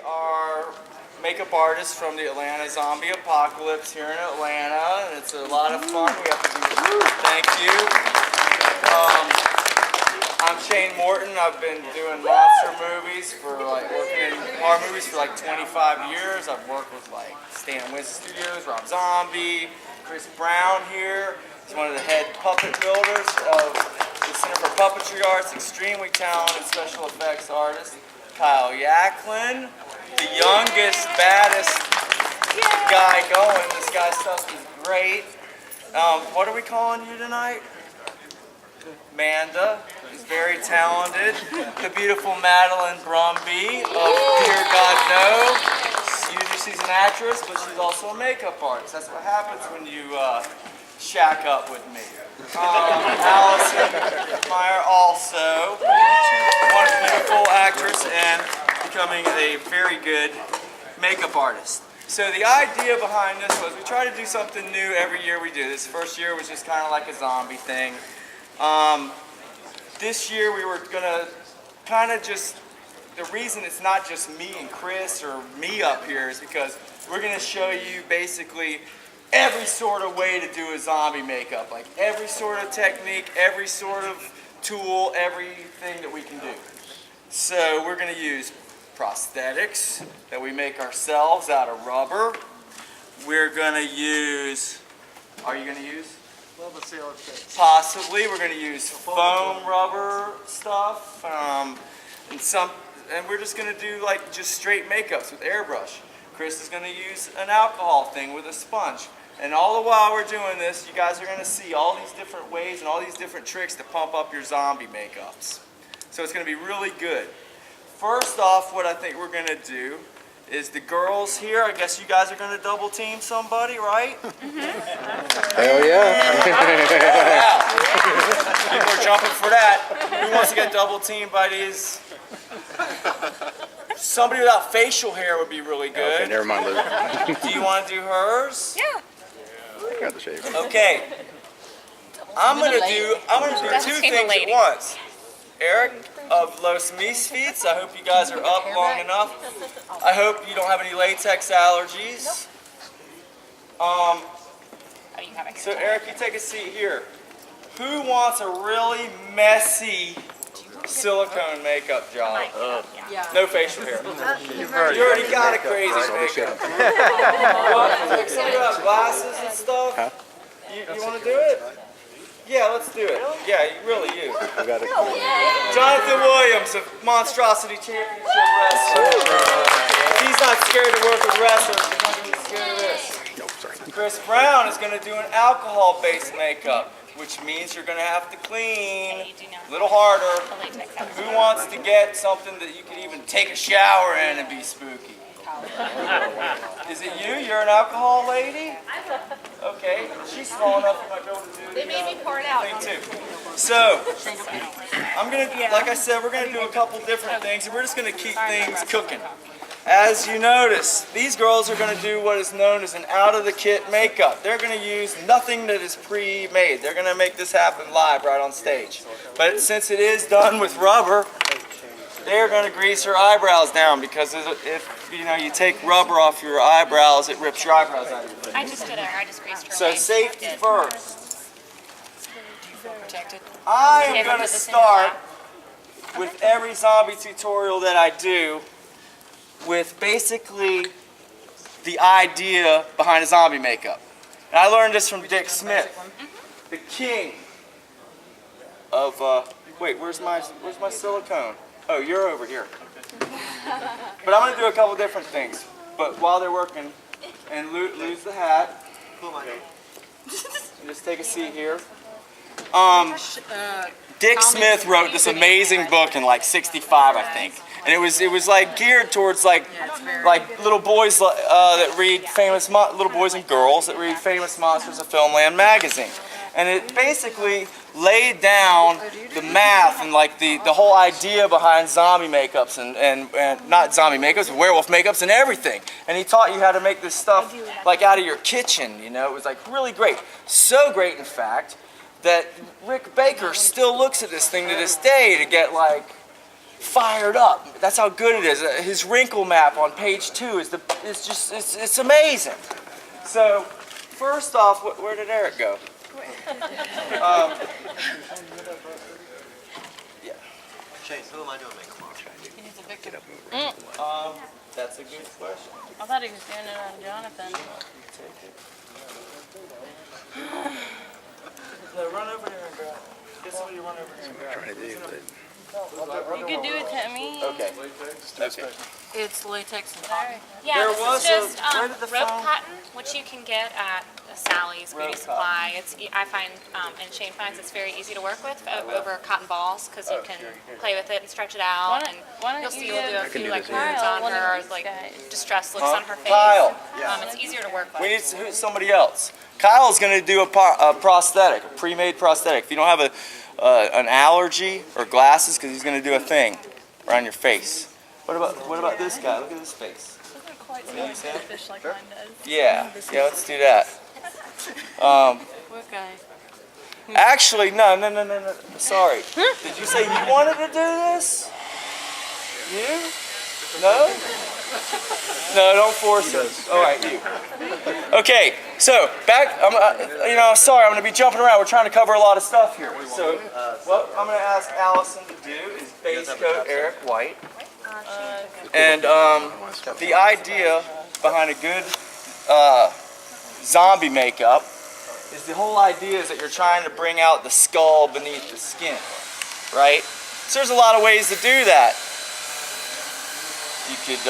are makeup artists from the Atlanta Zombie Apocalypse here in Atlanta, and it's a lot of fun. We have to do. Thank you. I'm Shane Morton. I've been doing monster movies working in horror movies for like 25 years. I've worked with like Stan Winston Studios, Rob Zombie, Chris Brown here. He's one of the head puppet builders of the Center for Puppetry Arts, extremely talented special effects artist. Kyle Yacklin, the youngest, baddest guy going. This guy's stuff is great. What are we calling you tonight? Amanda is very talented. The beautiful Madeline Brumby of Dear God No. Usually she's an actress, but she's also a makeup artist. That's what happens when you shack up with me. Allison Meyer also, one beautiful actress and becoming a very good makeup artist. So the idea behind this was we try to do something new every year we do. This first year was just kind of like a zombie thing. This year we were going to kind of just, the reason it's not just me and Chris or me up here is because we're going to show you basically every sort of way to do a zombie makeup, like every sort of technique, every sort of tool, everything that we can do. So we're going to use prosthetics that we make ourselves out of rubber. We're going to use, are you going to use? Possibly. We're going to use foam rubber stuff, and we're just going to do like just straight makeups with airbrush. Chris is going to use an alcohol thing with a sponge. And all the while we're doing this, you guys are going to see all these different ways and all these different tricks to pump up your zombie makeups. So it's going to be really good. First off, what I think we're going to do is the girls here, I guess you guys are going to double team somebody, right? Hell yeah. People are jumping for that. Who wants to get double teamed by these? Somebody without facial hair would be really good. Okay, never mind, Luke. Do you want to do hers? Yeah. I got the shave. Okay. I'm gonna do two things at once. Eric of Los Misfits, I hope you guys are up long enough. I hope you don't have any latex allergies. So Eric, you take a seat here. Who wants a really messy silicone makeup job? No facial hair. You already got a crazy makeup. Some of you have glasses and stuff. You want to do it? Yeah, let's do it. Yeah, really you. Jonathan Williams of Monstrosity Championship Wrestling. He's not scared to work with wrestlers. He's not going to be scared of this. Chris Brown is going to do an alcohol-based makeup, which means you're going to have to clean a little harder. Who wants to get something that you can even take a shower in and be spooky? Is it you? You're an alcohol lady? Okay. She's small enough you might be able to do They made me pour it out. thing too. So, I'm going to, like I said, we're going to do a couple different things, and we're just going to keep things cooking. As you notice, these girls are going to do what is known as an out-of-the-kit makeup. They're going to use nothing that is pre-made. They're going to make this happen live right on stage. But since it is done with rubber, they're going to grease her eyebrows down because if you take rubber off your eyebrows, it rips your eyebrows out. I just did it. I just greased her. So safety first. Do you feel protected? I am going to start with every zombie tutorial that I do with basically the idea behind a zombie makeup. And I learned this from Dick Smith, the king of, wait, where's my silicone? Oh, you're over here. But I'm going to do a couple different things. But while they're working, and lose the hat. Just take a seat here. Dick Smith wrote this amazing book in like '65, I think. And it was like geared towards like little boys that read little boys and girls that read Famous Monsters of Filmland magazine. And it basically laid down the math and like the whole idea behind zombie makeups and not zombie makeups, but werewolf makeups and everything. And he taught you how to make this stuff like out of your kitchen, you know. It was like really great. So great, in fact, that Rick Baker still looks at this thing to this day to get like fired up. That's how good it is. His wrinkle map on page 2 it's amazing. So first off, where did Eric go? Yeah. Chase, who am I doing makeup on? He needs a victim. That's a good question. I thought he was doing it on Jonathan. No, run over here and grab. Get somebody to run over here and grab. Trying to do, but You could do it to me. Okay. Okay. It's latex and cotton. Yeah, There this was is just where did the rope phone- cotton, which you can get at Sally's Beauty Rope Supply. I find, and Shane finds it's very easy to work with over cotton balls because you can play with it and stretch it out. And Why you'll don't see you we'll do a give few do like this here. moves on Kyle, her, one of like these guys. distress looks on her face. Kyle. It's easier to work with. We need somebody else. Kyle's going to do a prosthetic, a pre-made prosthetic. If you don't have an allergy or glasses, because he's going to do a thing around your face. What about this guy? Look at his face. Doesn't quite You know what I'm saying? fish like mine does. Yeah, let's do that. What guy? Actually, no. Sorry. Did you say you wanted to do this? You? No? No, don't force it. All right, you. Okay, so back. Sorry, I'm going to be jumping around. We're trying to cover a lot of stuff here. So, what I'm going to ask Allison to do is base coat Eric White. And the idea behind a good zombie makeup is the whole idea is that you're trying to bring out the skull beneath the skin, right? So there's a lot of ways to do that. You could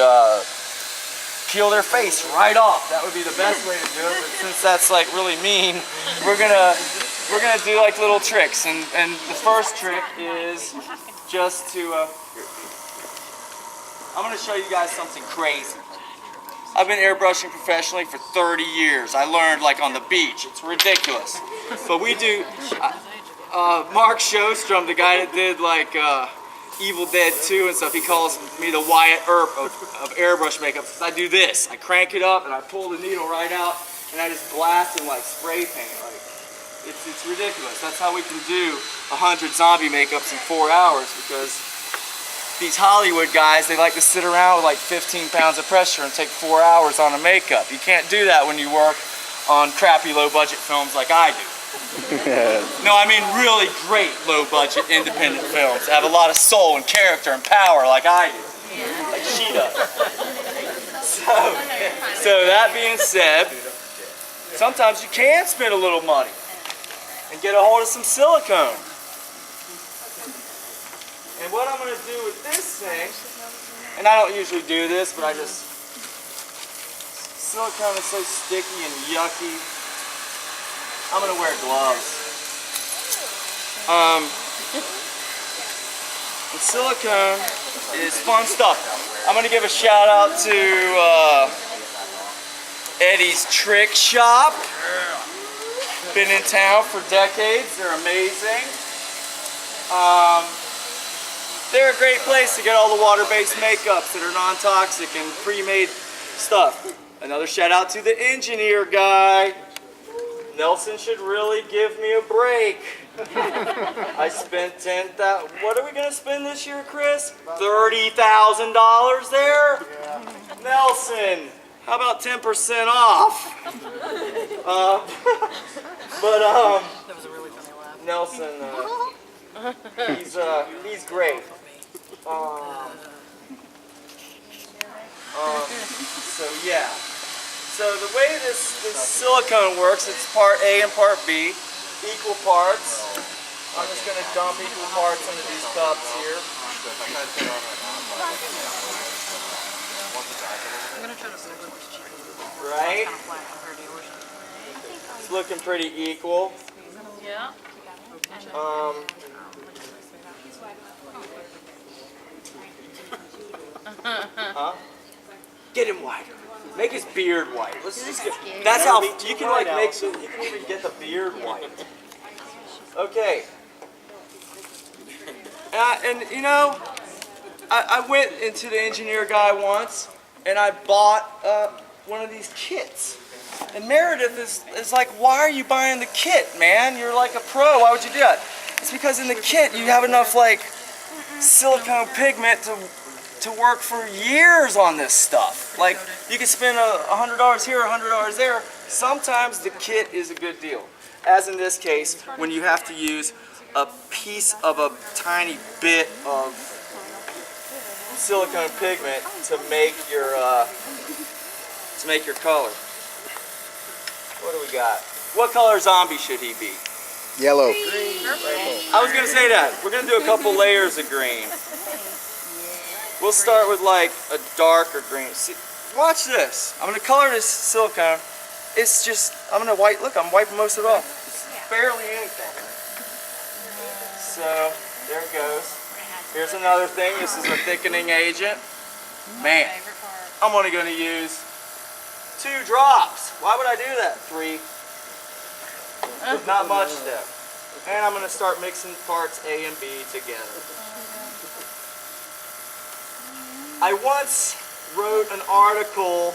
peel their face right off. That would be the best way to do it. But since that's like really mean, we're gonna do like little tricks. And the first trick is just to. I'm gonna show you guys something crazy. I've been airbrushing professionally for 30 years. I learned like on the beach. It's ridiculous. But we do. Mark Shostrom, the guy that did like. Evil Dead 2 and stuff, he calls me the Wyatt Earp of airbrush makeup. I do this. I crank it up and I pull the needle right out and I just blast and like spray paint. Like it's ridiculous. That's how we can do 100 zombie makeups in 4 hours because these Hollywood guys, they like to sit around with like 15 pounds of pressure and take 4 hours on a makeup. You can't do that when you work on crappy low budget films like I do. No, I mean really great low-budget independent films that have a lot of soul and character and power like I do, like she does. So that being said, sometimes you can spend a little money and get a hold of some silicone. And what I'm going to do with this thing, and I don't usually do this, but silicone is so sticky and yucky. I'm gonna wear gloves. And silicone is fun stuff. I'm gonna give a shout out to Eddie's Trick Shop. Been in town for decades. They're amazing. They're a great place to get all the water-based makeups that are non-toxic and pre-made stuff. Another shout out to the engineer guy. Nelson should really give me a break. I spent $10,000. What are we gonna spend this year, Chris? $30,000 there? Yeah. Nelson, how about 10% off? That was a really funny laugh. Nelson, he's great. So yeah. So the way this silicone works, it's part A and part B, equal parts. I'm just going to dump equal parts into these cups here. I'm gonna try to Google what's cheaper. Right? Kind of flat compared to yours. It's looking pretty equal. Yeah. Huh? Get him whiter. Make his beard white. Let's just get. That's how you can like make. You can even get the beard white. Okay. And you know, I went into the engineer guy once, and I bought one of these kits. And Meredith is like, why are you buying the kit, man? You're like a pro. Why would you do that? It's because in the kit you have enough like silicone pigment to work for years on this stuff. Like, you can spend $100 here, $100 there. Sometimes the kit is a good deal. As in this case, when you have to use a piece of a tiny bit of silicone pigment to make your color. What do we got? What color zombie should he be? Yellow. I was gonna say that. We're gonna do a couple layers of green. We'll start with like a darker green. See, watch this. I'm gonna color this silicone. It's just, I'm wiping most of it off. It's barely anything. So, there it goes. Here's another thing. This is a thickening agent. Man, I'm only gonna use 2 drops. Why would I do that? 3. Not much though. And I'm going to start mixing parts A and B together. I once wrote an article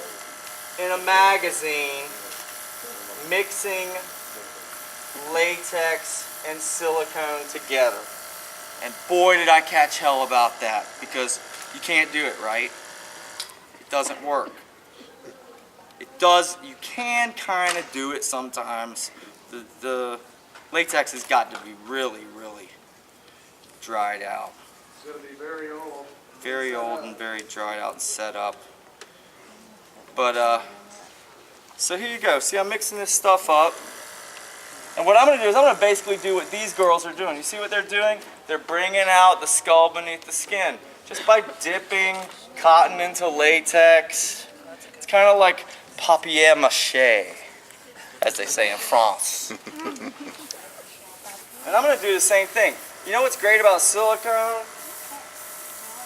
in a magazine mixing latex and silicone together. And boy did I catch hell about that, because you can't do it, right? It doesn't work. You can kind of do it sometimes. The latex has got to be really, really dried out. It's going to be very old. Very old and very dried out and set up. But, so here you go. See, I'm mixing this stuff up. And what I'm going to do is I'm going to basically do what these girls are doing. You see what they're doing? They're bringing out the skull beneath the skin. Just by dipping cotton into latex. It's kind of like papier-mâché, as they say in France. And I'm going to do the same thing. You know what's great about silicone?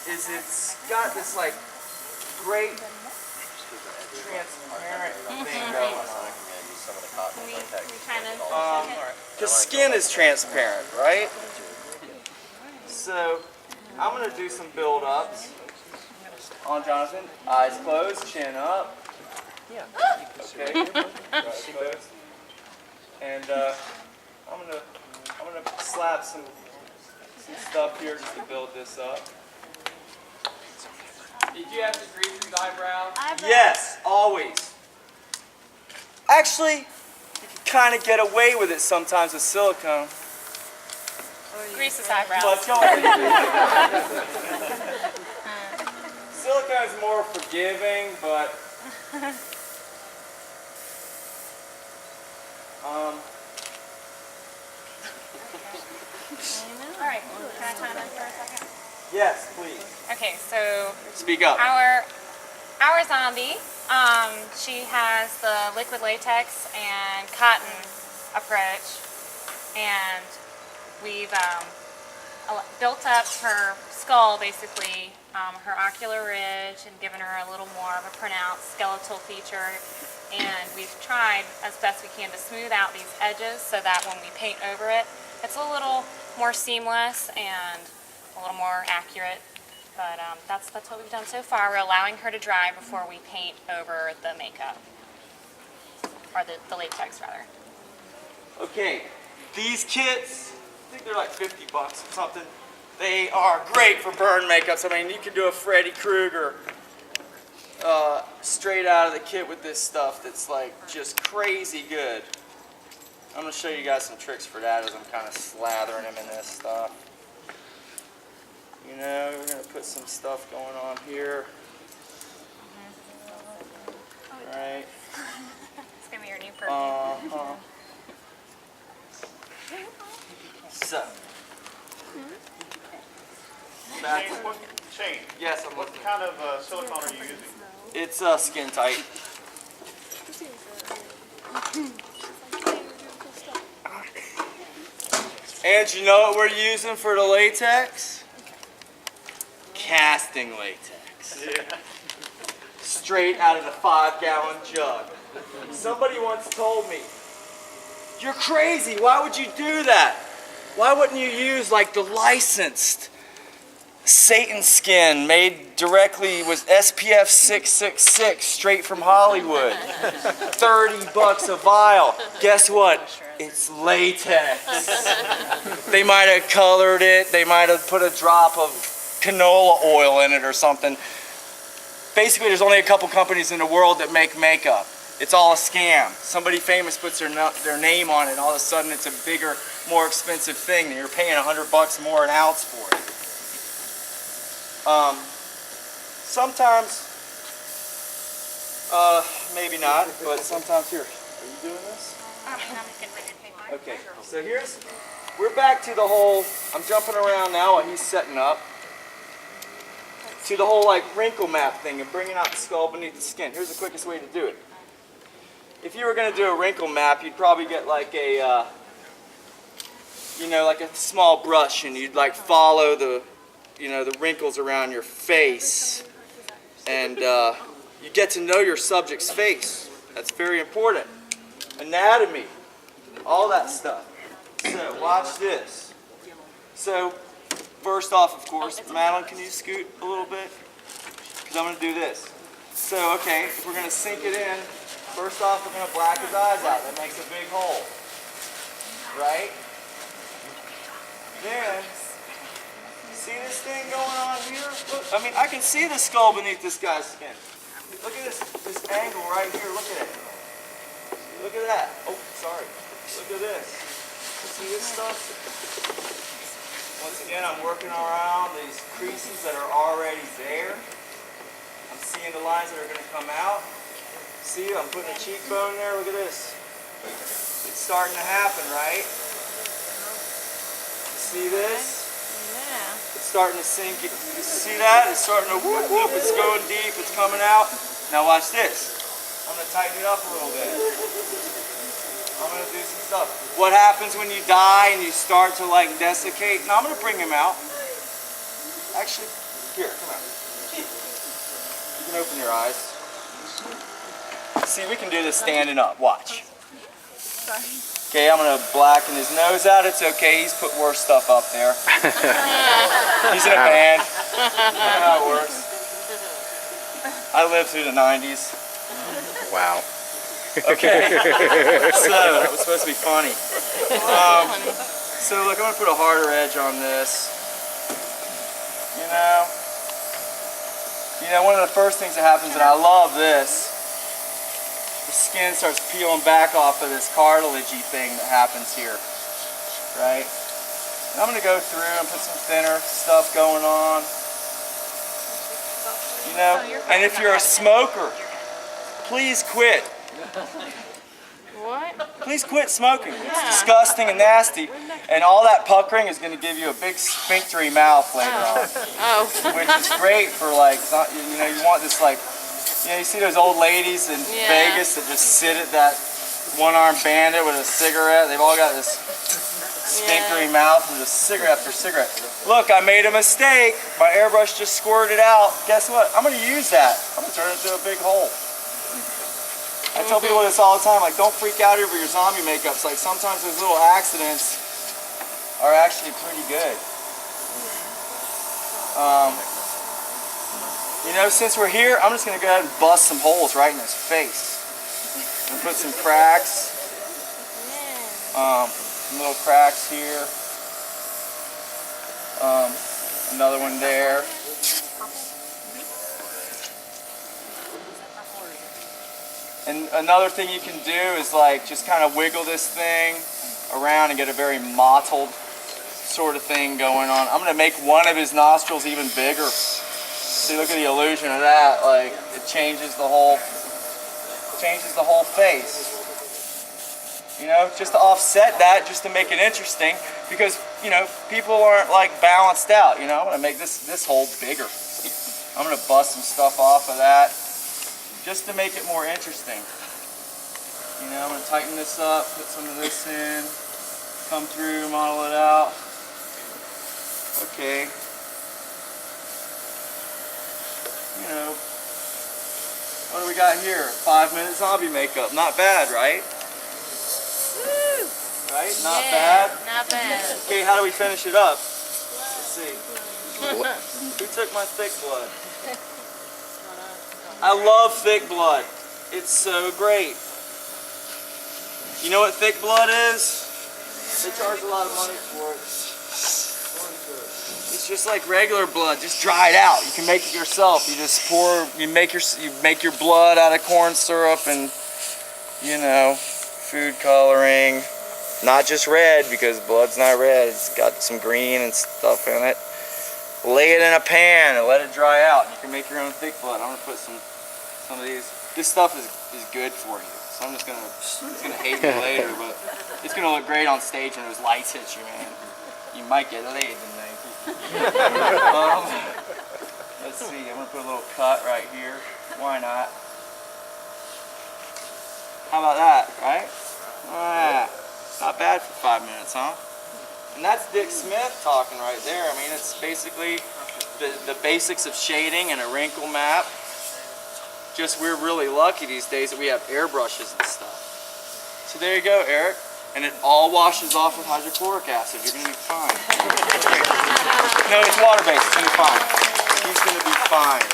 Is it's got this like great transparent thing going on. Because skin is transparent, right? So I'm going to do some build-ups on Jonathan. Eyes closed, chin up. Yeah. Okay. And I'm gonna slap some stuff here just to build this up. Did you have to grease his eyebrows? Yes, always. Actually, you can kind of get away with it sometimes with silicone. Grease his eyebrows. But silicone's more forgiving, but All right, can I chime in for a second? yes, please. Okay, so Speak up. our zombie, she has the liquid latex and cotton approach, and we've built up her skull, basically, her ocular ridge, and given her a little more of a pronounced skeletal feature. And we've tried as best we can to smooth out these edges so that when we paint over it, it's a little more seamless and a little more accurate. But that's what we've done so far. We're allowing her to dry before we paint over the makeup, or the latex rather. Okay, these kits, I think they're like $50 or something. They are great for burn makeups. I mean, you can do a Freddy Krueger straight out of the kit with this stuff that's like just crazy good. I'm going to show you guys some tricks for that as I'm kind of slathering them in this stuff. You know, we're going to put some stuff going on here. Right. It's going to be your new perfume. So. Shane, Yes, I'm what looking. kind of silicone are you using? It's skin tight. And you know what we're using for the latex? Casting latex. Yeah. Straight out of the 5-gallon jug. Somebody once told me, "You're crazy, why would you do that? Why wouldn't you use like the licensed Satan skin made directly with SPF 666 straight from Hollywood? $30 a vial. Guess what? It's latex." They might have colored it. They might have put a drop of canola oil in it or something. Basically, there's only a couple companies in the world that make makeup. It's all a scam. Somebody famous puts their name on it, and all of a sudden it's a bigger, more expensive thing, and you're paying $100 more an ounce for it. Sometimes, maybe not, but sometimes here. Are you doing this? Okay, so we're back to the whole, I'm jumping around now while he's setting up, to the whole like wrinkle map thing and bringing out the skull beneath the skin. Here's the quickest way to do it. If you were going to do a wrinkle map, you'd probably get like a, like a small brush, and you'd like follow the, the wrinkles around your face, and you get to know your subject's face. That's very important. Anatomy, all that stuff. So watch this. So first off, of course, Madeline, can you scoot a little bit? Because I'm going to do this. So, okay, if we're going to sink it in, first off, we're going to black his eyes out. That makes a big hole. Right? Then, see this thing going on here? Look, I mean, I can see the skull beneath this guy's skin. Look at this angle right here. Look at it. Look at that. Oh, sorry. Look at this. See this stuff? Once again, I'm working around these creases that are already there. I'm seeing the lines that are going to come out. See, I'm putting a cheekbone there. Look at this. It's starting to happen, right? See this? Yeah. It's starting to sink. You see that? It's starting to whoop, whoop. It's going deep. It's coming out. Now watch this. I'm going to tighten it up a little bit. I'm going to do some stuff. What happens when you die and you start to like desiccate? Now I'm going to bring him out. Actually, here, come out. You can open your eyes. See, we can do this standing up. Watch. Okay, I'm going to blacken his nose out. It's okay. He's put worse stuff up there. He's in a band. I know how it works. I lived through the 90s. Wow. Okay. So, that was supposed to be funny. So, look, I'm going to put a harder edge on this. One of the first things that happens, and I love this, the skin starts peeling back off of this cartilagey thing that happens here, right? And I'm going to go through and put some thinner stuff going on, and if you're a smoker, please quit. What? Please quit smoking. It's disgusting and nasty, and all that puckering is going to give you a big sphinctery mouth later on. Oh. Which is great for like, you want this like, you see those old ladies in Vegas that just sit at that one-armed bandit with a cigarette. They've all got this sphinctery mouth and just cigarette after cigarette. Look, I made a mistake. My airbrush just squirted out. Guess what? I'm going to use that. I'm going to turn it into a big hole. I tell people this all the time, like, don't freak out over your zombie makeups. Like, sometimes those little accidents are actually pretty good. Since we're here, I'm just going to go ahead and bust some holes right in his face. And put some cracks. Some little cracks here. Another one there. And another thing you can do is like just kind of wiggle this thing around and get a very mottled sort of thing going on. I'm going to make one of his nostrils even bigger. See, look at the illusion of that. Like, it changes the whole face. Just to offset that, just to make it interesting, because people aren't like balanced out. I'm going to make this hole bigger. I'm going to bust some stuff off of that, just to make it more interesting. I'm going to tighten this up, put some of this in, come through, model it out. Okay. What do we got here? 5-minute zombie makeup. Not bad, right? Woo. Right? Not bad? Not bad. Okay, how do we finish it up? Let's see. Who took my thick blood? I love thick blood. It's so great. You know what thick blood is? They charge a lot of money for it. It's just like regular blood, just dry it out. You can make it yourself. You just you make your blood out of corn syrup and, you know, food coloring. Not just red, because blood's not red. It's got some green and stuff in it. Lay it in a pan and let it dry out. You can make your own thick blood. I'm gonna put some of these. This stuff is good for you. So I'm just gonna, it's gonna hate me later, but it's gonna look great on stage when those lights hit you, man. You might get laid tonight. Let's see, I'm gonna put a little cut right here. Why not? How about that, right? Not bad for 5 minutes, huh? And that's Dick Smith talking right there. I mean, it's basically the basics of shading and a wrinkle map. Just we're really lucky these days that we have airbrushes and stuff. So there you go, Eric. And it all washes off with hydrochloric acid. You're going to be fine. No, it's water-based. It's going to be fine. He's going to be fine.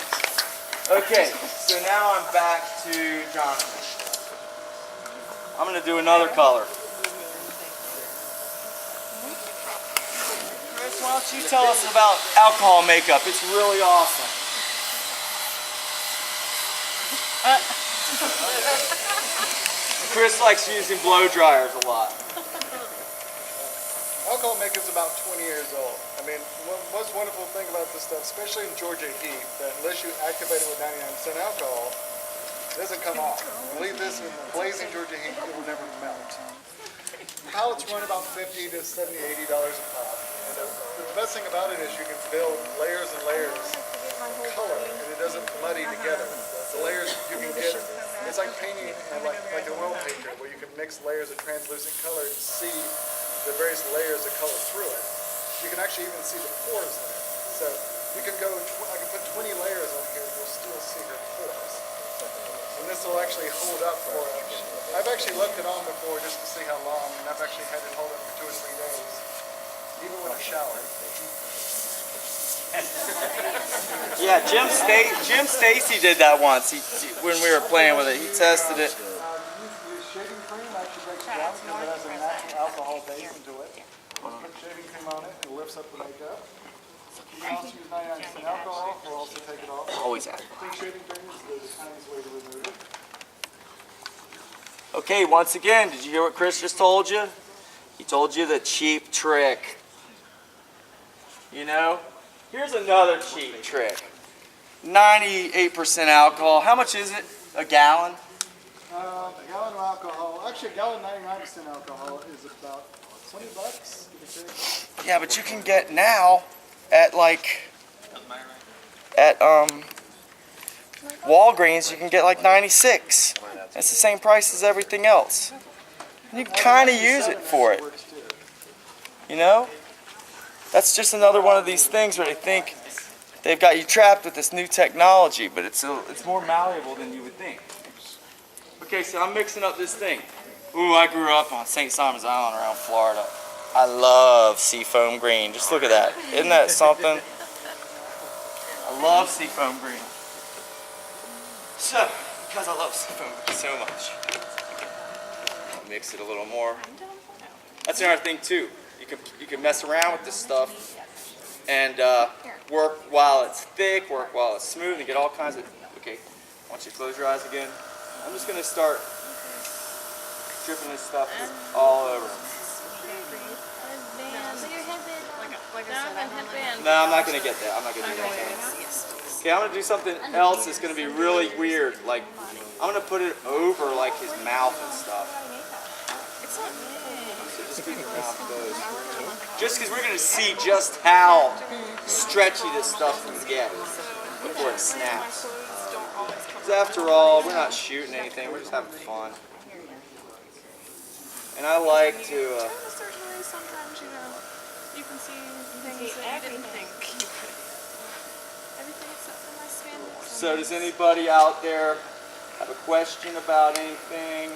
Okay, so now I'm back to Jonathan. I'm going to do another color. Chris, why don't you tell us about alcohol makeup? It's really awesome. Chris likes using blow dryers a lot. Alcohol makeup's about 20 years old. I mean, what's wonderful thing about this stuff, especially in Georgia heat, that unless you activate it with 99% alcohol, it doesn't come off. You leave this in blazing Georgia heat, it will never melt. Pallets run about $50 to $70, $80 a pop. And the best thing about it is you can build layers and layers of color, and it doesn't muddy together. The layers you can get, it's like painting, like an oil painter, where you can mix layers of translucent color and see the various layers of color through it. You can actually even see the pores in it. So you can go, I can put 20 layers on here and you'll still see your pores. And this will actually hold up for, I've actually left it on before just to see how long, and I've actually had it hold up for 2 or 3 days, even when I shower. Yeah, Jim Stacy did that once. When we were playing with it, he tested it. Shaving cream actually breaks it down because it has a natural alcohol base into it. Put shaving cream on it, it lifts up the makeup. You can also use 99% alcohol, or also take it off. Always ask. Pink shaving cream is the tiniest way to remove it. Okay, once again, did you hear what Chris just told you? He told you the cheap trick. You know? Here's another cheap trick. 98% alcohol. How much is it? A gallon? A gallon of alcohol, actually a gallon 99% alcohol is about $20. Yeah, but you can get now at Walgreens, you can get like 96. That's the same price as everything else. You can kind of use it for it. You know? That's just another one of these things where they think they've got you trapped with this new technology, but it's more malleable than you would think. Okay, so I'm mixing up this thing. Ooh, I grew up on St. Simon's Island around Florida. I love seafoam green. Just look at that. Isn't that something? I love seafoam green. So, because I love seafoam green so much, I'll mix it a little more. That's another thing too. You can mess around with this stuff and work while it's thick, work while it's smooth, and get all kinds of. Okay, I want you to close your eyes again. I'm just going to start dripping this stuff all over. No, I'm not going to get that. I'm not going to do that. Okay, I'm going to do something else that's going to be really weird. Like, I'm going to put it over like his mouth and stuff. So just keep your mouth closed. Just because we're going to see just how stretchy this stuff can get before it snaps. Because after all, we're not shooting anything. We're just having fun. And I like to... Sometimes, you know, you can see things that you didn't think. Everything except for my skin. So does anybody out there have a question about anything?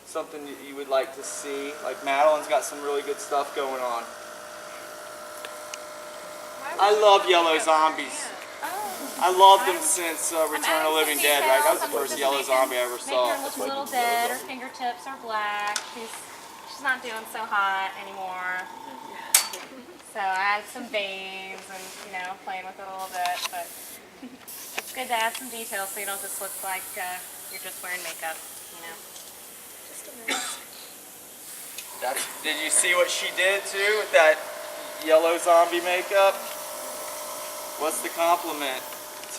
Something that you would like to see? Like Madeline's got some really good stuff going on. I love yellow zombies. I loved them since Return of the Living Dead, right? That was the first yellow zombie I ever saw. Make her look a little dead. Her fingertips are black. she's not doing so hot anymore. So I add some veins and, you know, playing with it a little bit, but it's good to add some details so you don't just look like you're just wearing makeup, you know. Did you see what she did too with that yellow zombie makeup? What's the compliment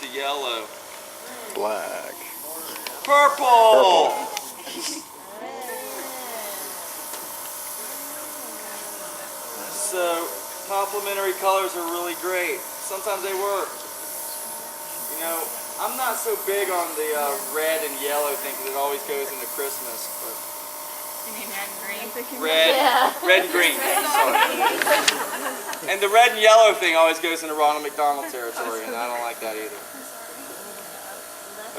to yellow? Black. Purple! So, complementary colors are really great. Sometimes they work. You know, I'm not so big on the red and yellow thing because it always goes into Christmas. But You mean red and green? red and green. Sorry. And the red and yellow thing always goes into Ronald McDonald territory, and I don't like that either.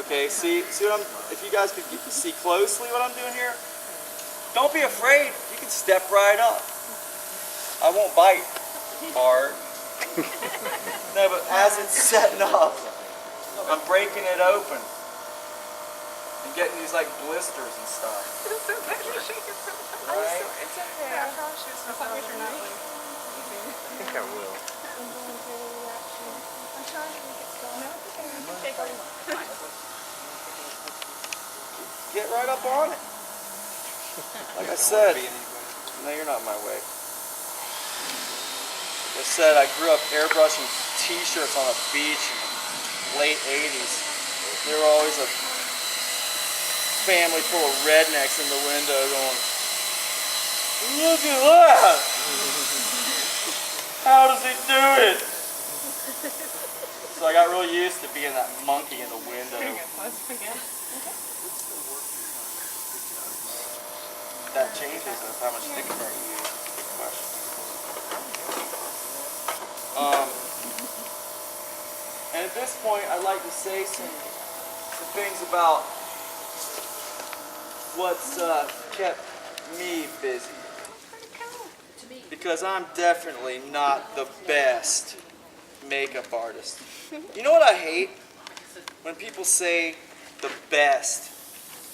Okay, see what if you guys could see closely what I'm doing here? Don't be afraid. You can step right up. I won't bite hard. No, but as it's setting up, I'm breaking it open and getting these like blisters and stuff. Right? It's okay. I promise you it's not that you're not like leaving. I think I will. I'm trying to make it stop. No, it's okay. You can take all you want. Get right up on it. Like I said, no, you're not in my way. Like I said, I grew up airbrushing t-shirts on a beach in the late 80s. There were always a family full of rednecks in the window going, look at that! How does he do it? So I got really used to being that monkey in the window. That changes with how much thickener you use. Good question. And at this point, I'd like to say some things about what's kept me busy. Because I'm definitely not the best makeup artist. You know what I hate? When people say the best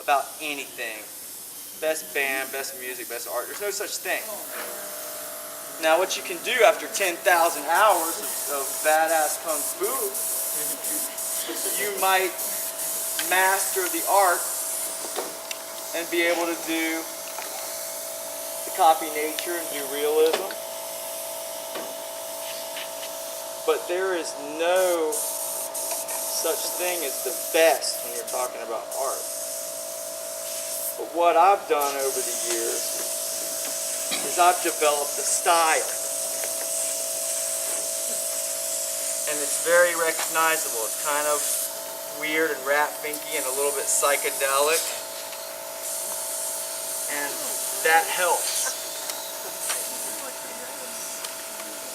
about anything. Best band, best music, best art. There's no such thing. Now what you can do after 10,000 hours of badass kung fu, you might master the art and be able to do the copy nature and do realism. But there is no such thing as the best when you're talking about art. But what I've done over the years is I've developed a style. And it's very recognizable. It's kind of weird and rat-finky and a little bit psychedelic. And that helps.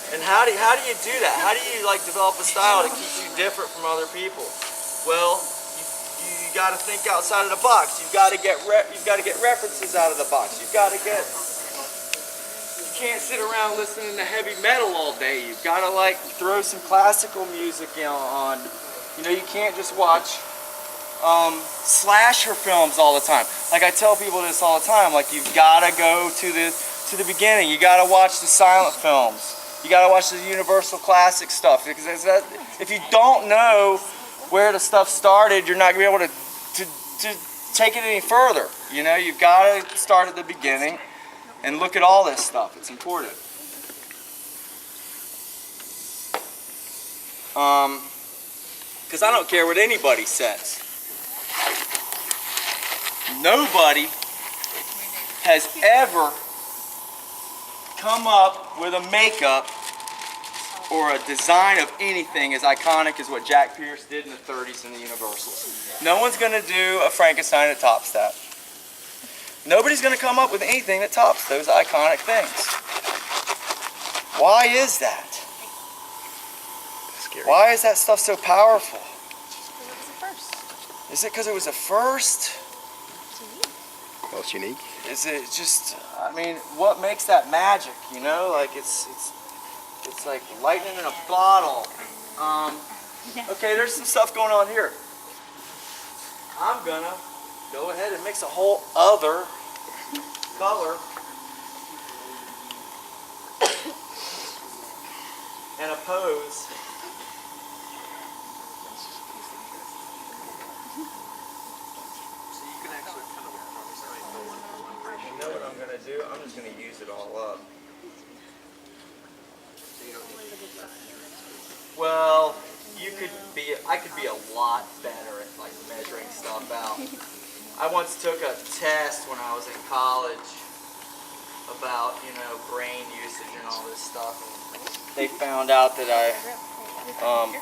And how do you do that? How do you like develop a style that keeps you different from other people? Well, you got to think outside of the box. You've got to get references out of the box. You can't sit around listening to heavy metal all day. You've got to like throw some classical music on. You know, you can't just watch slasher films all the time. Like I tell people this all the time. Like you've got to go to the beginning. You got to watch the silent films. You got to watch the Universal Classic stuff, because if you don't know where the stuff started, you're not going to be able to take it any further. You know, you've got to start at the beginning and look at all this stuff. It's important. Because I don't care what anybody says. Nobody has ever come up with a makeup or a design of anything as iconic as what Jack Pierce did in the 30s in the Universals. No one's going to do a Frankenstein that tops that. Nobody's going to come up with anything that tops those iconic things. Why is that? Scary. Why is that stuff so powerful? Because it was the first. Is it because it was the first? Most unique. Is it just, I mean, what makes that magic, you know? Like it's like lightning in a bottle. Okay, there's some stuff going on here. I'm gonna go ahead and mix a whole other color pose. So you can actually kind of You know what I'm gonna do? I'm just gonna use it all up. Well, I could be a lot better at like measuring stuff out. I once took a test when I was in college about, brain usage and all this stuff. They found out that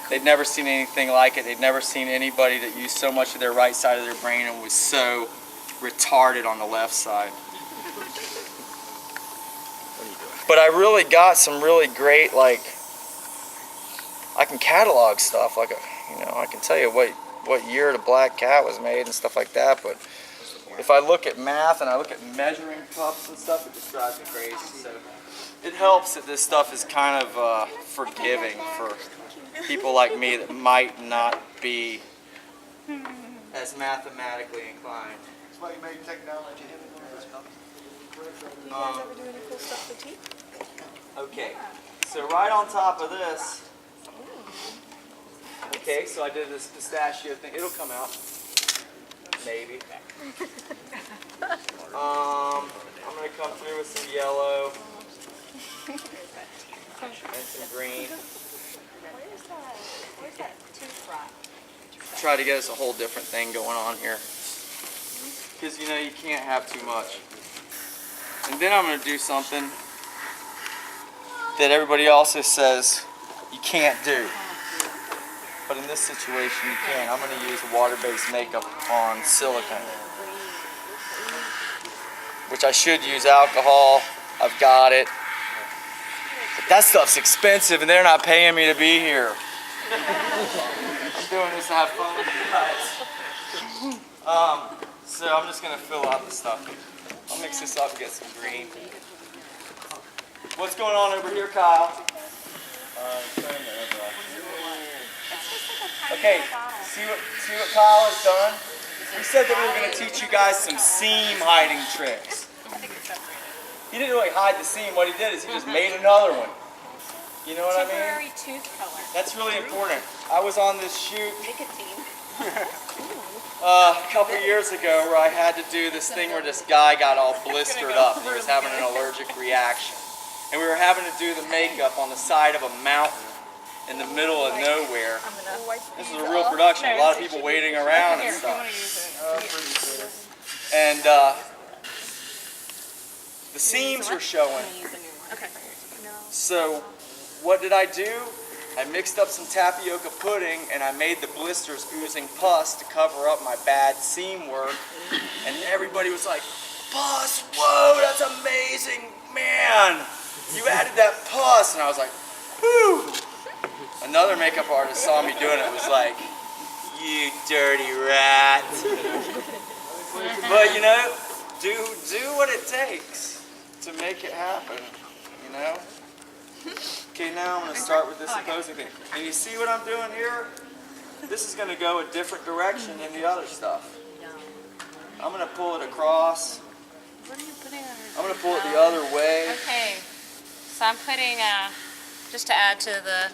they'd never seen anything like it. They'd never seen anybody that used so much of their right side of their brain and was so retarded on the left side. But I really got some really great, I can catalog stuff. I can tell you what year the black cat was made and stuff like that. But if I look at math and I look at measuring cups and stuff, it just drives me crazy. So it helps that this stuff is kind of forgiving for people like me that might not be as mathematically inclined. That's why you made technology in this company. Do you guys ever do any cool stuff with tea? Okay, so right on top of this, okay, so I did this pistachio thing. It'll come out, maybe. I'm gonna come through with some yellow and some green. Where's that tooth rock? Try to get us a whole different thing going on here, because you can't have too much. And then I'm gonna do something that everybody also says you can't do. But in this situation you can. I'm going to use water-based makeup on silicone. Which I should use alcohol. I've got it. But that stuff's expensive and they're not paying me to be here. I'm doing this to have fun with you guys. So I'm just going to fill out the stuff. I'll mix this up and get some green. What's going on over here, Kyle? Okay, see what Kyle has done? We said that we were going to teach you guys some seam hiding tricks. He didn't really hide the seam. What he did is he just made another one. You know what I mean? Temporary tooth color. That's really important. I was on this shoot Nicotine. a couple years ago where I had to do this thing where this guy got all blistered up and he was having an allergic reaction. And we were having to do the makeup on the side of a mountain in the middle of nowhere. This is a real production, a lot of people waiting around and stuff. And the seams were showing. So what did I do? I mixed up some tapioca pudding and I made the blisters oozing pus to cover up my bad seam work. And everybody was like, "Pus, whoa, that's amazing, man. You added that pus." And I was like, "Whew." Another makeup artist saw me doing it, was like, "You dirty rat." But do what it takes to make it happen, Okay, now I'm going to start with this opposing thing. And you see what I'm doing here? This is going to go a different direction than the other stuff. I'm going to pull it across. What are you putting on I'm going to pull it the other way. Okay, so I'm putting, just to add to the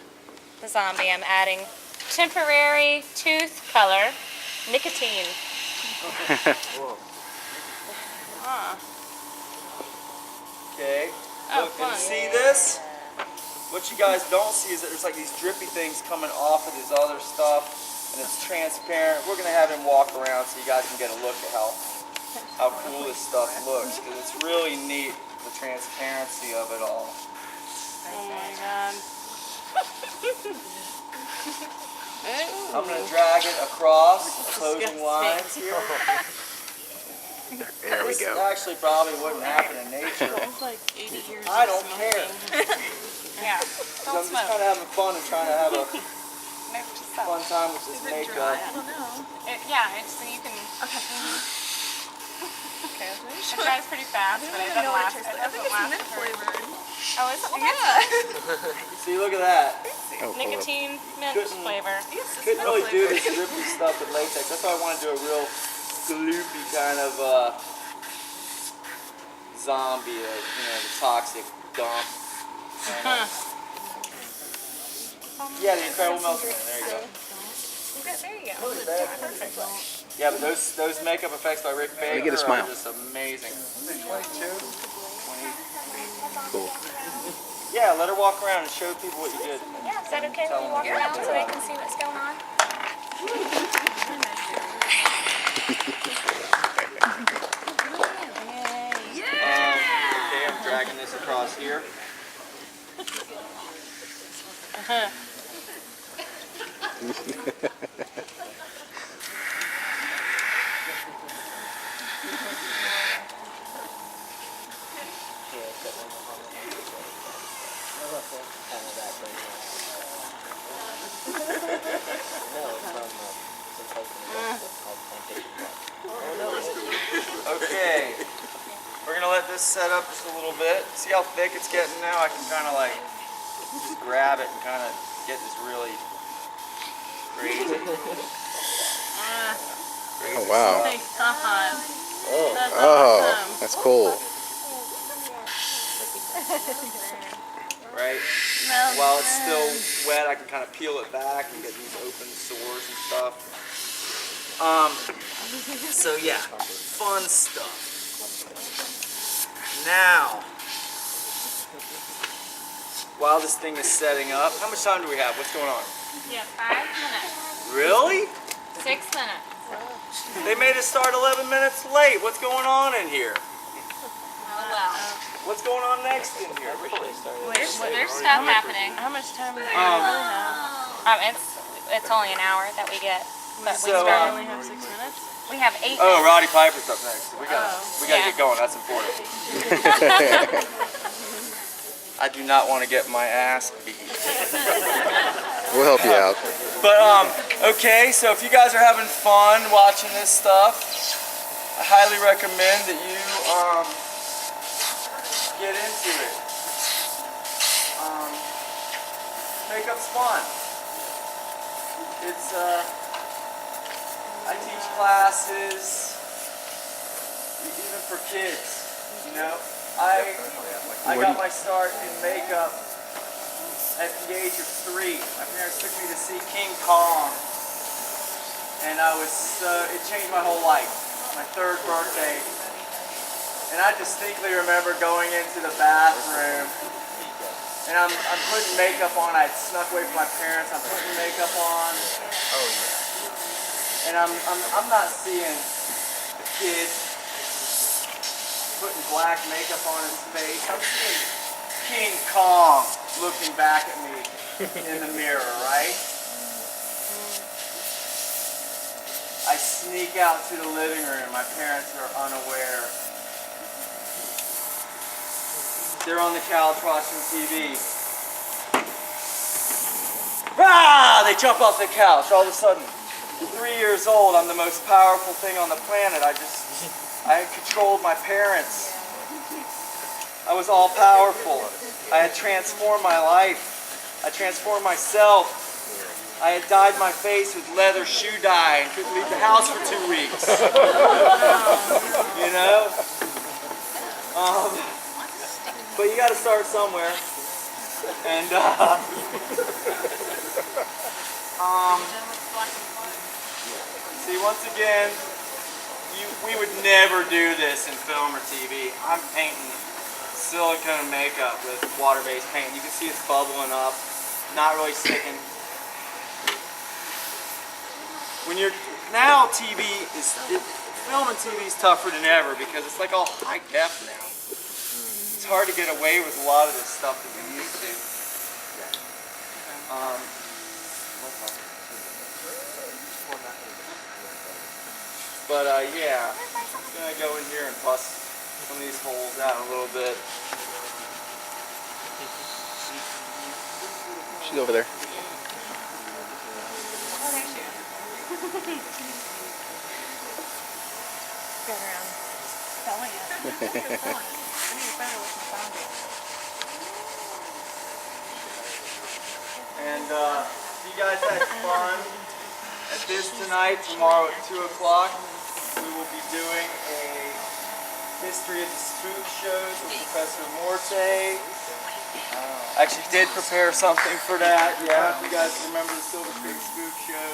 zombie, I'm adding temporary tooth color, nicotine. Okay. Oh, Look, and fun. see this? What you guys don't see is that there's like these drippy things coming off of this other stuff, and it's transparent. We're gonna have him walk around so you guys can get a look at how cool this stuff looks, because it's really neat, the transparency of it all. Oh my god. I'm gonna drag it across opposing lines here. There we This go. actually probably wouldn't happen in nature. It's like 80 years I don't care. Yeah. So I'm just kind of having fun and trying to have a fun time with this makeup. I don't know. So you can. Okay. Okay, I'll It show you. dries pretty fast, but it I don't know doesn't what last. it It tastes like. I think doesn't it's mint last very flavored. Oh, is it? Well, that's See, look at that. Oh, nicotine mint Couldn't- flavor. Couldn't really do this drippy stuff with latex. That's why I want to do a real gloopy kind of zombie, the toxic dump. Yeah, the Incredible Melting Man. There you go. There you go. Perfect. Yeah, but those makeup effects by Rick Baker get a smile. are just amazing. 22. Cool. Yeah, let her walk around and show people what you did. Yeah, is that okay when we walk around so they can see what's going on? Okay, I'm dragging this across here. Okay, we're gonna let this set up just a little bit. See how thick it's getting now? I can kind of like just grab it and kind of get this really crazy. Oh, wow. my God. That's Oh, awesome. that's cool. Right? Smells While it's good. still wet, I can kind of peel it back and get these open sores and stuff. So yeah, fun stuff. Now, while this thing is setting up, how much time do we have? What's going on? Yeah, 5 minutes. Really? 6 minutes. They made us start 11 minutes late. What's going on in here? Oh well. What's going on next in here? There's stuff happening. How much time do we really have? It's only an hour that we get, but we So, We start. only have 6 minutes? We have 8 Oh, minutes. Roddy Piper's up next. We gotta Yeah. get going. That's important. I do not want to get my ass beat. We'll help you out. But okay, so if you guys are having fun watching this stuff, I highly recommend that you get into it. Makeup's fun. It's I teach classes, even for kids. You know, I got my start in makeup at the age of 3. My parents took me to see King Kong, and it changed my whole life. My 3rd birthday, and I distinctly remember going into the bathroom, and I'm putting makeup on. I'd snuck away from my parents. I'm putting makeup on, and I'm not seeing the kid putting black makeup on his face. I'm seeing King Kong looking back at me in the mirror, right? I sneak out to the living room. My parents are unaware. They're on the couch watching TV. Ah! They jump off the couch. All of a sudden, 3 years old, I'm the most powerful thing on the planet. I controlled my parents. I was all powerful. I had transformed my life. I transformed myself. I had dyed my face with leather shoe dye and couldn't leave the house for 2 weeks. You know? But you gotta start somewhere. And see, once again, we would never do this in film or TV. I'm painting silicone makeup with water-based paint. You can see it's bubbling up, not really sticking. Now film and TV is tougher than ever because it's like all high def now. It's hard to get away with a lot of this stuff that we used to. But yeah, I'm gonna go in here and bust some of these holes out a little bit. She's over there. Go around spelling it. I need to find out what's my boundary. And you guys had fun at this tonight. Tomorrow at 2 o'clock, we will be doing a history of the spook shows with Professor Morton. Actually did prepare something for that. Yeah, if you guys remember the Silver Creek Spook Show.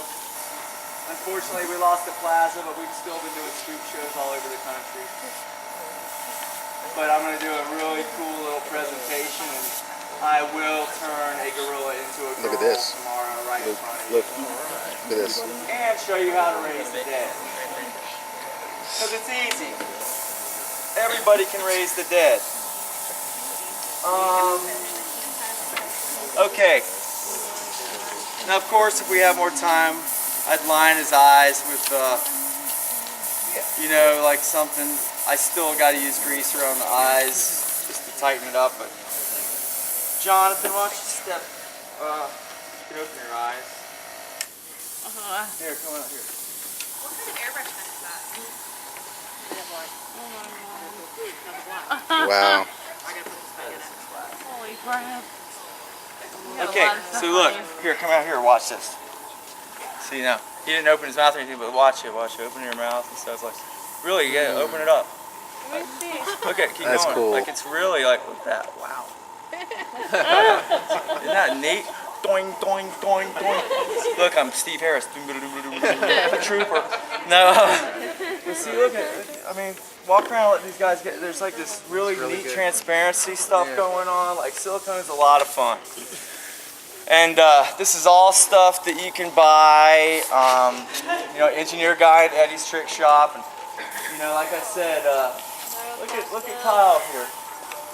Unfortunately, we lost the plaza, but we've still been doing spook shows all over the country. But I'm going to do a really cool little presentation, and I will turn a gorilla into a Look at girl this. tomorrow right in front of you. Look at this. And show you how to raise the dead. Because it's easy. Everybody can raise the dead. Okay. Now, of course, if we have more time, I'd line his eyes with, you know, like something. I still got to use grease around the eyes just to tighten it up. But Jonathan, why don't you step? You can open your eyes. Here, come out here. What kind of airbrush gun is that? Wow. Holy crap. Okay, so look, here, come out here, watch this. See now, he didn't open his mouth or anything, but watch it, open your mouth and stuff. Like, really, yeah, open it up. Let me see. Okay, keep That's going. cool. Like it's really like, look at that, wow. Isn't that neat? Doing, doing, doing, doing. Look, I'm Steve Harris. A trooper. No. But see, look at, I mean, walk around and let these guys get, there's like this really neat transparency stuff going on. Like silicone is a lot of fun. And this is all stuff that you can buy, you know, engineer guy at Eddie's Trick Shop. And, you know, like I said, look at Kyle here.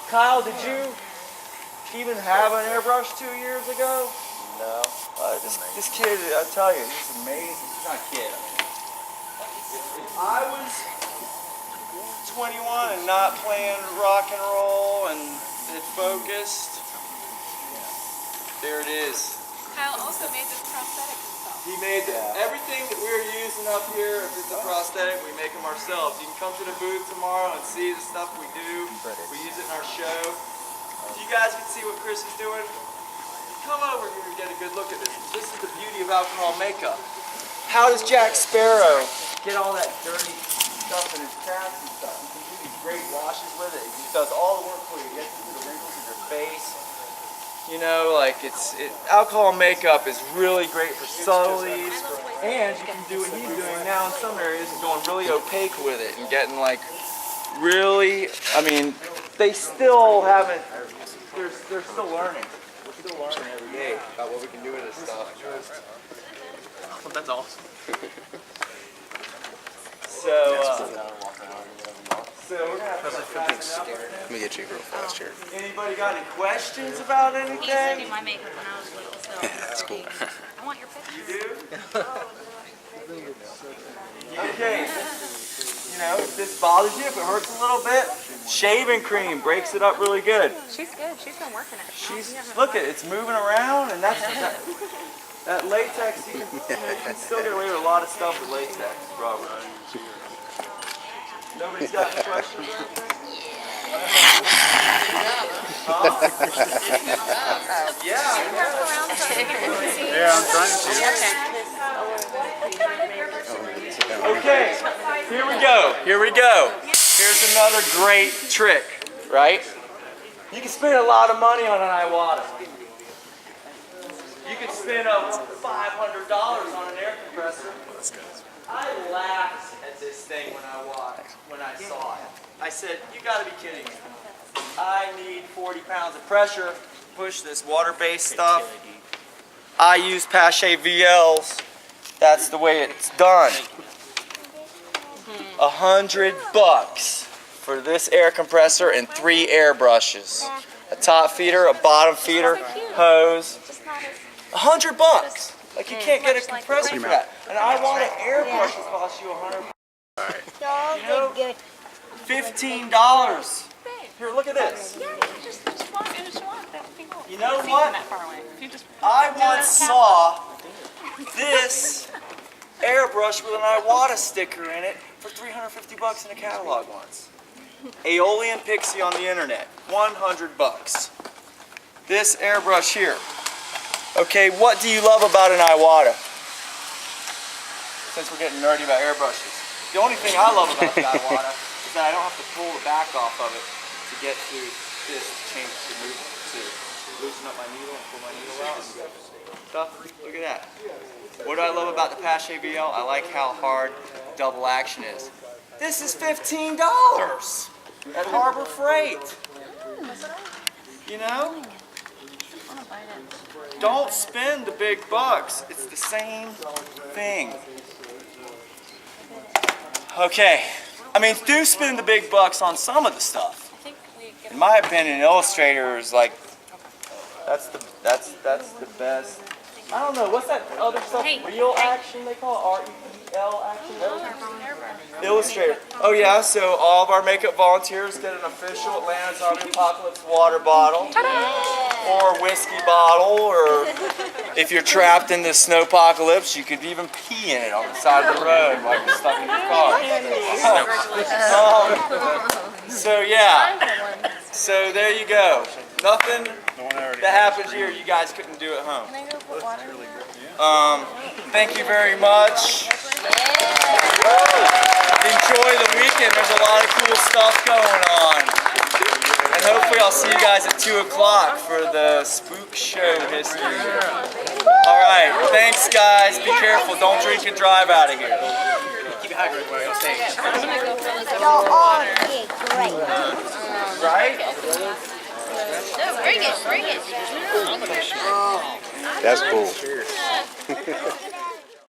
Kyle, did you even have an airbrush 2 years ago? No. This kid, I tell you, he's amazing. He's not a kid. If I was 21 and not playing rock and roll and it focused, there it is. Kyle also made this prosthetic himself. He made everything that we're using up here. If it's a prosthetic, we make them ourselves. You can come to the booth tomorrow and see the stuff we do. We use it in our show. If you guys can see what Chris is doing, come over here and get a good look at this. This is the beauty of alcohol makeup. How does Jack Sparrow get all that dirty stuff in his caps and stuff? He can do these great washes with it. He does all the work for you. He gets into the wrinkles in your face. You know, like alcohol makeup is really great for subtleties, and you can do what he's doing now in some areas and going really opaque with it and getting like really, I mean, they still haven't, they're still learning. We're still learning every day about what we can do with this stuff. That's awesome. So we're gonna have to Let me get you real fast here. Anybody got any questions about anything? He used to do my makeup when I was little, so That's cool. I want your picture. You do? Okay. You know, if this bothers you, if it hurts a little bit, shaving cream breaks it up really good. She's good. She's been working it. Look at it, it's moving around, and that latex, you can still get away with a lot of stuff with latex, Robert. Nobody's got any questions? Yeah, I'm trying to. okay, here we go, here we go. Here's another great trick, right? You can spend a lot of money on an Iwata. You could spend $500 on an air compressor. I laughed at this thing when I saw it. I said, you gotta be kidding me. I need 40 pounds of pressure, push this water-based stuff. I use Pache VLs. That's the way it's done. $100 for this air compressor and 3 air brushes. A top feeder, a bottom feeder, hose. $100. Like you can't get a compressor for that. And I want an airbrush will cost you $100. You know, $15. Here, look at this. Yeah, just walk and just walk. That would be cool. You know Not what? that far away. If you just I once saw this airbrush with an Iwata sticker in it for $350 in a catalog once. Aeolian Pixie on the internet, $100. This airbrush here. Okay, what do you love about an Iwata? Since we're getting nerdy about airbrushes. The only thing I love about the Iwata is that I don't have to pull the back off of it to get to this to change to move to loosen up my needle and pull my needle out and stuff. Look at that. What do I love about the Pache VL? I like how hard double action is. This is $15 at Harbor Freight. You know? Don't spend the big bucks. It's the same thing. Okay. I mean, do spend the big bucks on some of the stuff. In my opinion, Illustrator is like, that's the best. I don't know, what's that other stuff? Real action they call it? REEL action? Illustrator. Oh yeah, so all of our makeup volunteers get an official Atlanta Zombie Apocalypse water bottle. Or whiskey bottle, or if you're trapped in the snowpocalypse, you could even pee in it on the side of the road while you're stuck in your car. So yeah, so there you go. Nothing that happens here you guys couldn't do at home. Thank you very much. Enjoy the weekend. There's a lot of cool stuff going on. And hopefully I'll see you guys at 2 o'clock for the spook show history. All right, thanks guys. Be careful. Don't drink and drive out of here. Keep it hydrated while you're on stage. Y'all all did great. Right? No, bring it, bring it. That's cool.